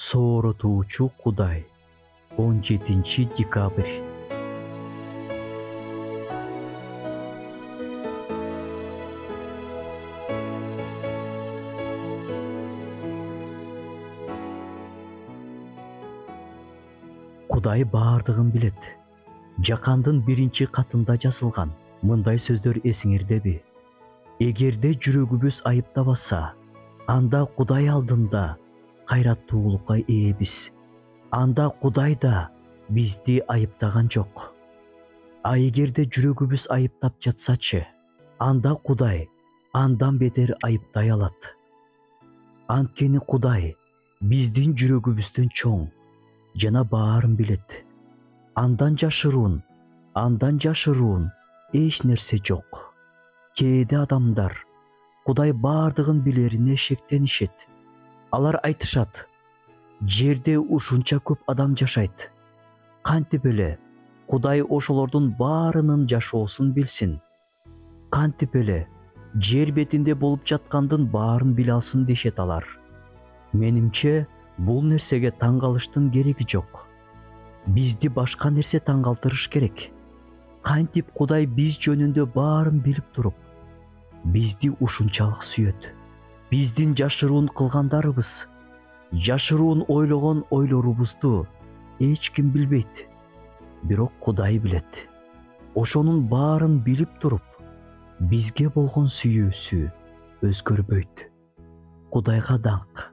Сооротуучу Кудай. 17 декабрь. Кудай баардыгын билет. Жакандын 1-катында жазылган мындай сөздөр эсиңердеби? Эгерде жүрөгүбүз айыптабаса, анда Кудай алдында кайраттуулукка ээбиз. Анда Кудай да бизди айыптаган жок. А эгерде жүрөгүбүз айыптап жатсачы, анда Кудай андан бетер айыптай алат. Анткени Кудай биздин жүрөгүбүздөн чоң жана баарын билет. Андан жашыруун эч нерсе жок. Кээде адамдар Кудай баардыгын билерине шектенишет. Алар айтышат: жерде ушунча көп адам жашайт. Кантип эле Кудай ошолордун баарынын жашоосун билсин? Кантип эле жер бетинде болуп жаткандын баарын биле алсын дешет алар. Менимче, бул нерсеге таң калыштын кереги жок. Бизди башка нерсе таң калтырыш керек. Кантип Кудай биз жөнүндө баарын билип туруп, бизди ушунчалык сүйөт. Биздин жашыруун кылгандарыбыз, жашыруун ойлогон ойлорубузду эч ким билбейт. Бирок Кудай билет. Ошонун баарын билип туруп, бизге болгон сүйүүсү өзгөрбөйт. Кудайга даңк.